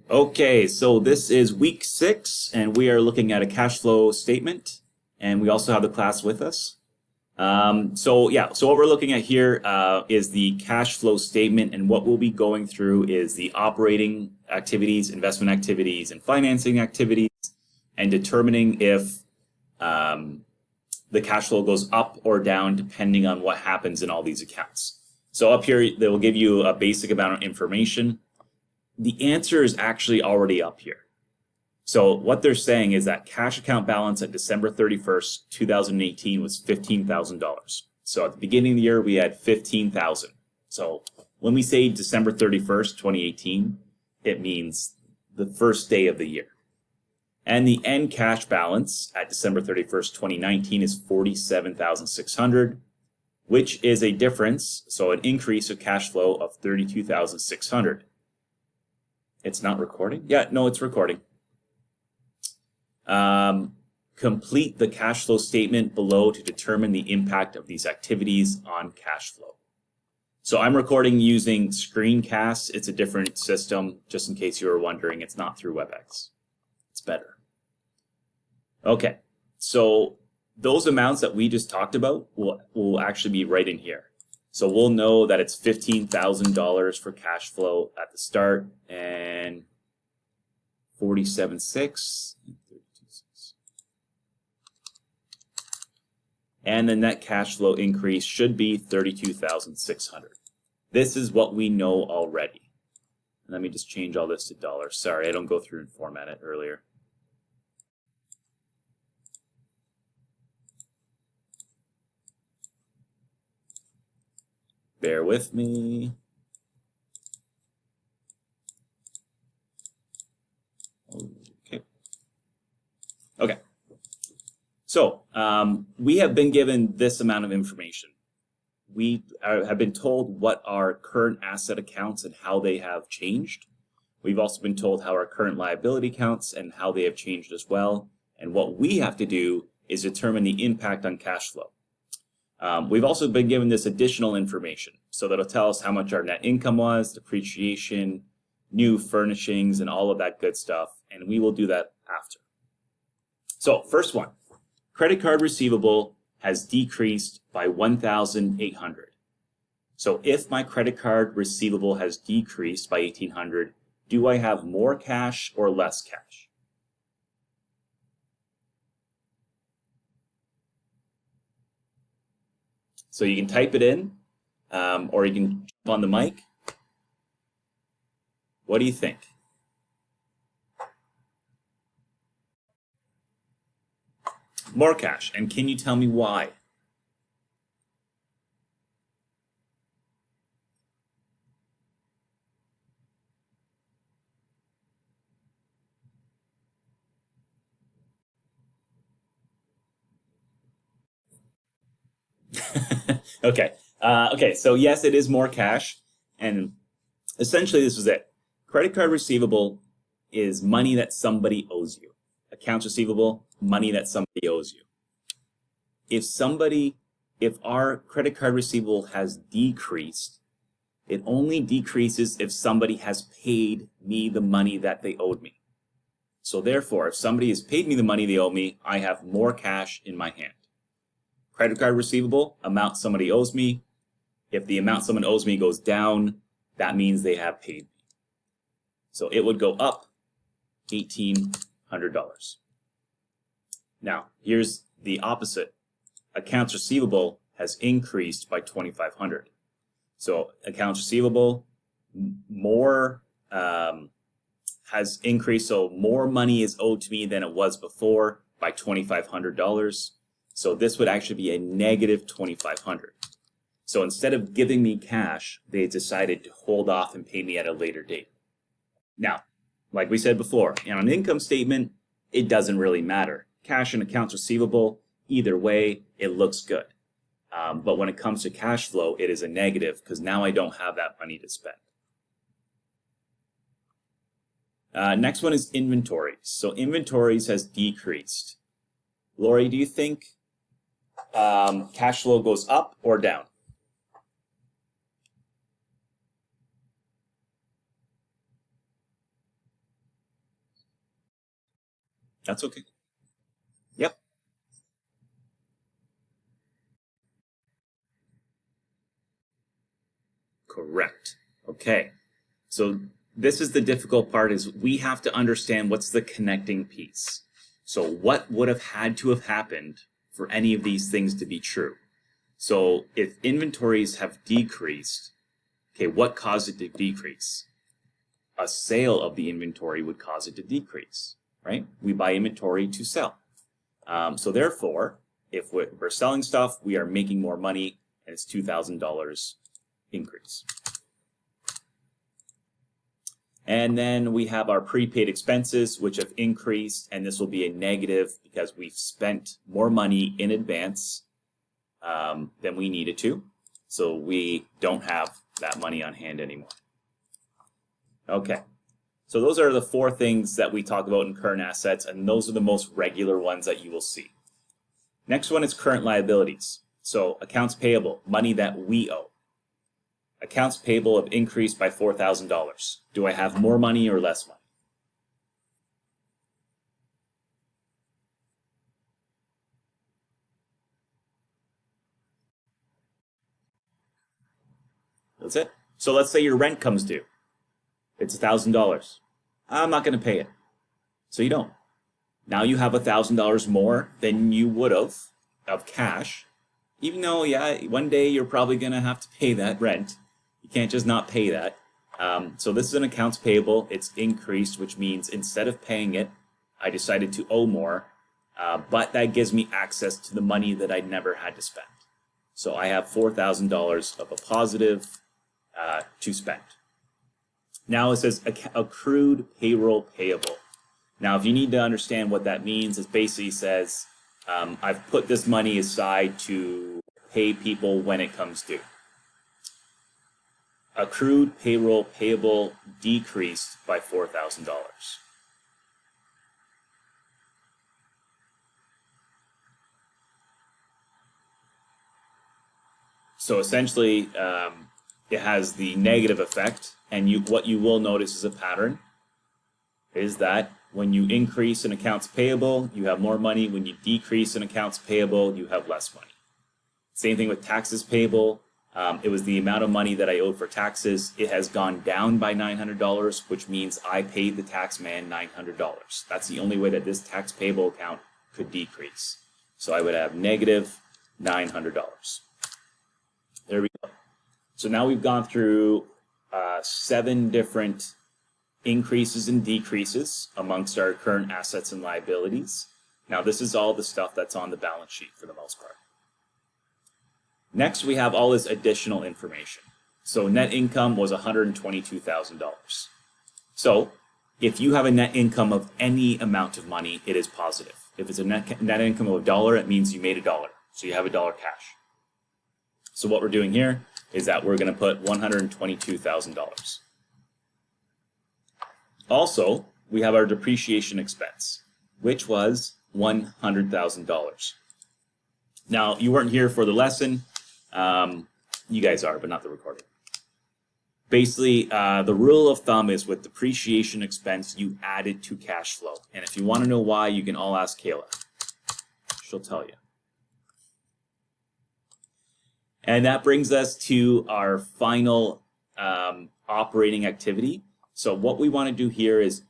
Okay, so this is week 6, and we are looking at a cash flow statement, and we also have the class with us. So what we're looking at here is the cash flow statement, and what we'll be going through is the operating activities, investment activities, and financing activities, and determining if the cash flow goes up or down depending on what happens in all these accounts. So up here, they will give you a basic amount of information. The answer is actually already up here. So what they're saying is that cash account balance at December 31st, 2018 was $15,000. So at the beginning of the year, we had 15,000. So when we say December 31st, 2018, it means the first day of the year. And the end cash balance at December 31st, 2019 is 47,600, which is a difference, so an increase of cash flow of 32,600. It's not recording? Yeah, no, it's recording. Complete the cash flow statement below to determine the impact of these activities on cash flow. So I'm recording using Screencast. It's a different system, just in case you were wondering. It's not through WebEx. It's better. Okay, so those amounts that we just talked about will actually be right in here. So we'll know that it's $15,000 for cash flow at the start and 47.6 and 32.6. And the net cash flow increase should be 32,600. This is what we know already. Let me just change all this to dollars. Sorry, I don't go through and format it earlier. Bear with me. Okay. So we have been given this amount of information. We have been told what our current asset accounts and how they have changed. We've also been told how our current liability accounts and how they have changed as well. And what we have to do is determine the impact on cash flow. We've also been given this additional information, so that'll tell us how much our net income was, depreciation, new furnishings, and all of that good stuff, and we will do that after. So first one, credit card receivable has decreased by 1,800. So if my credit card receivable has decreased by 1,800, do I have more cash or less cash? So you can type it in, or you can jump on the mic. What do you think? More cash. And can you tell me why? Okay. Okay, so yes, it is more cash. And essentially this is it. Credit card receivable is money that somebody owes you. Accounts receivable, money that somebody owes you. If our credit card receivable has decreased, it only decreases if somebody has paid me the money that they owed me. So therefore, if somebody has paid me the money they owe me, I have more cash in my hand. Credit card receivable, amount somebody owes me. If the amount someone owes me goes down, that means they have paid me. So it would go up $1,800. Now, here's the opposite. Accounts receivable has increased by 2,500. So accounts receivable more has increased, so more money is owed to me than it was before by $2,500. So this would actually be a negative 2,500. So instead of giving me cash, they decided to hold off and pay me at a later date. Now, like we said before, on an income statement, it doesn't really matter. Cash and accounts receivable, either way, it looks good. But when it comes to cash flow, it is a negative because now I don't have that money to spend. Next one is inventories. So inventories has decreased. Lori, do you think cash flow goes up or down? That's okay. Yep. Correct. Okay. So this is the difficult part is we have to understand what's the connecting piece. So what would have had to have happened for any of these things to be true? So if inventories have decreased, okay, what caused it to decrease? A sale of the inventory would cause it to decrease, right? We buy inventory to sell. So therefore, if we're selling stuff, we are making more money, and it's $2,000 increase. And then we have our prepaid expenses, which have increased, and this will be a negative because we've spent more money in advance than we needed to. So we don't have that money on hand anymore. Okay, so those are the four things that we talk about in current assets, and those are the most regular ones that you will see. Next one is current liabilities. So accounts payable, money that we owe. Accounts payable have increased by $4,000. Do I have more money or less money? That's it. So let's say your rent comes due. It's $1,000. I'm not going to pay it. So you don't. Now you have $1,000 more than you would have of cash, even though, yeah, one day you're probably going to have to pay that rent. You can't just not pay that. So this is an accounts payable. It's increased, which means instead of paying it, I decided to owe more, but that gives me access to the money that I never had to spend. So I have $4,000 of a positive to spend. Now it says accrued payroll payable. Now, if you need to understand what that means, it basically says I've put this money aside to pay people when it comes due. Accrued payroll payable decreased by $4,000. So essentially, it has the negative effect, and what you will notice is a pattern, is that when you increase in accounts payable, you have more money. When you decrease in accounts payable, you have less money. Same thing with taxes payable. It was the amount of money that I owed for taxes. It has gone down by $900, which means I paid the tax man $900. That's the only way that this tax payable account could decrease. So I would have negative $900. There we go. So now we've gone through 7 different increases and decreases amongst our current assets and liabilities. Now this is all the stuff that's on the balance sheet for the most part. Next, we have all this additional information. So net income was $122,000. So if you have a net income of any amount of money, it is positive. If it's a net income of $1, it means you made $1. So you have $1 cash. So what we're doing here is that we're going to put $122,000. Also, we have our depreciation expense, which was $100,000. Now, you weren't here for the lesson. You guys are, but not the recording. Basically, the rule of thumb is with depreciation expense, you add it to cash flow. And if you want to know why, you can all ask Kayla. She'll tell you. And that brings us to our final operating activity. So what we want to do here is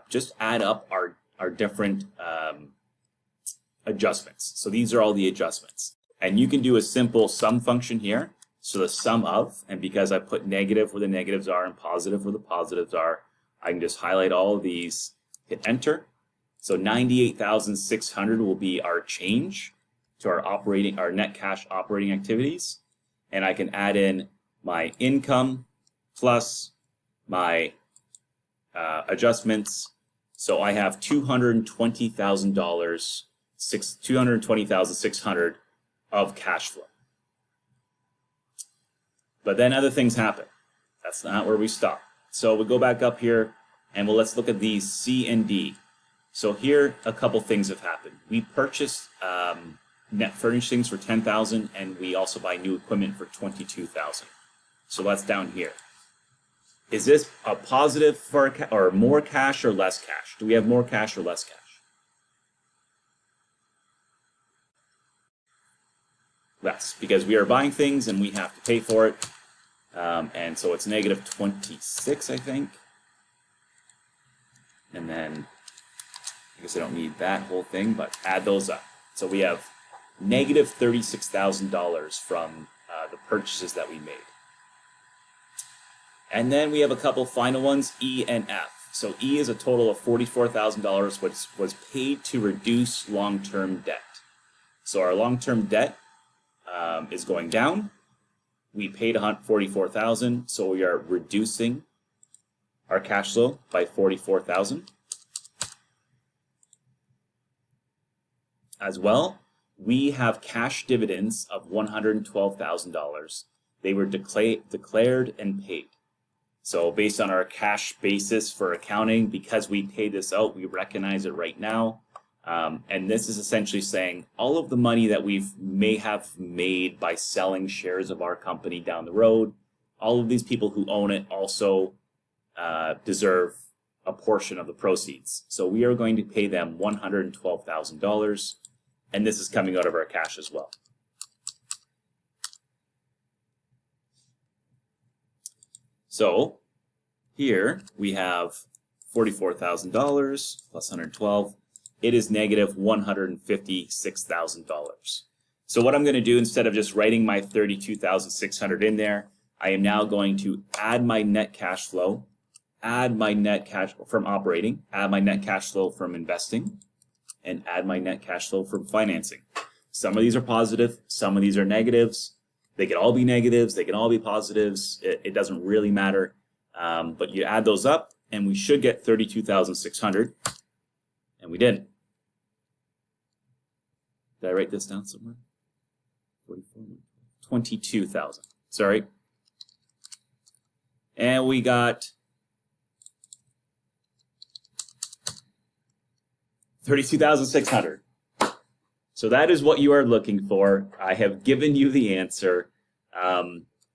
just add up our different adjustments. So these are all the adjustments. And you can do a simple sum function here. So the sum of, and because I put negative where the negatives are and positive where the positives are, I can just highlight all of these, hit enter. So 98,600 will be our change to our net cash operating activities. And I can add in my income plus my adjustments. So I have $220,000, $220,600 of cash flow. But then other things happen. That's not where we stop. So we'll go back up here and let's look at these C and D. So here a couple things have happened. We purchased net furnishings for $10,000 and we also buy new equipment for $22,000. So that's down here. Is this a positive for or more cash or less cash? Do we have more cash or less cash? less because we are buying things and we have to pay for it. And so it's negative 26, I think. And then I guess I don't need that whole thing, but add those up. So we have negative $36,000 from the purchases that we made. And then we have a couple final ones, E and F. So E is a total of $44,000, which was paid to reduce long-term debt. So our long-term debt is going down. We paid $44,000, so we are reducing our cash flow by $44,000. As well, we have cash dividends of $112,000. They were declared and paid. So based on our cash basis for accounting, because we paid this out, we recognize it right now. And this is essentially saying all of the money that we may have made by selling shares of our company down the road, all of these people who own it also deserve a portion of the proceeds. So we are going to pay them $112,000, and this is coming out of our cash as well. So here we have $44,000 plus 112. It is negative $156,000. So what I'm going to do, instead of just writing my $32,600 in there, I am now going to add my net cash flow, add my net cash from operating, add my net cash flow from investing, and add my net cash flow from financing. Some of these are positive, some of these are negatives. They can all be negatives, they can all be positives. It doesn't really matter. But you add those up, and we should get $32,600, and we didn't. Did I write this down somewhere? 22,000. Sorry. And we got $32,600. So that is what you are looking for. I have given you the answer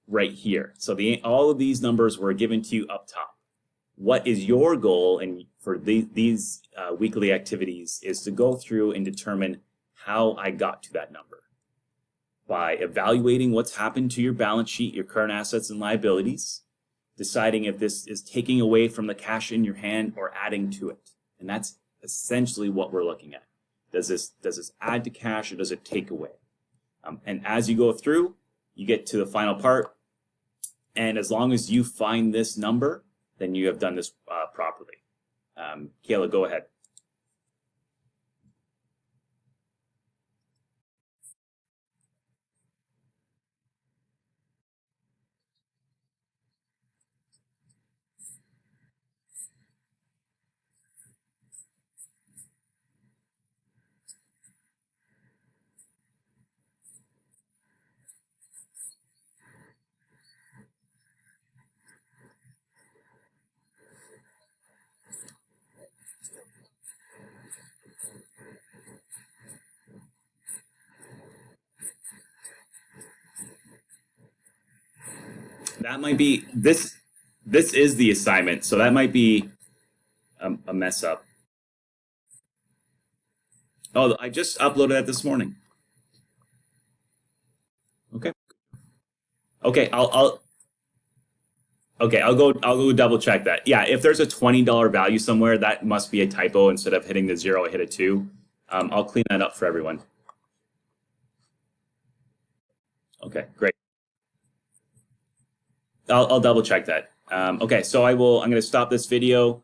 right here. So all of these numbers were given to you up top. What is your goal and for these weekly activities is to go through and determine how I got to that number by evaluating what's happened to your balance sheet, your current assets and liabilities, deciding if this is taking away from the cash in your hand or adding to it. And that's essentially what we're looking at. Does this add to cash or does it take away? And as you go through, you get to the final part. And as long as you find this number, then you have done this properly. Kayla, go ahead. That might be this. This is the assignment, so that might be a mess up. Oh, I just uploaded that this morning. Okay. Okay, I'll go double check that. Yeah, if there's a $20 value somewhere, that must be a typo. Instead of hitting the 0, I hit a 2. I'll clean that up for everyone. Okay, great. I'll double check that. Okay, so I'm going to stop this video.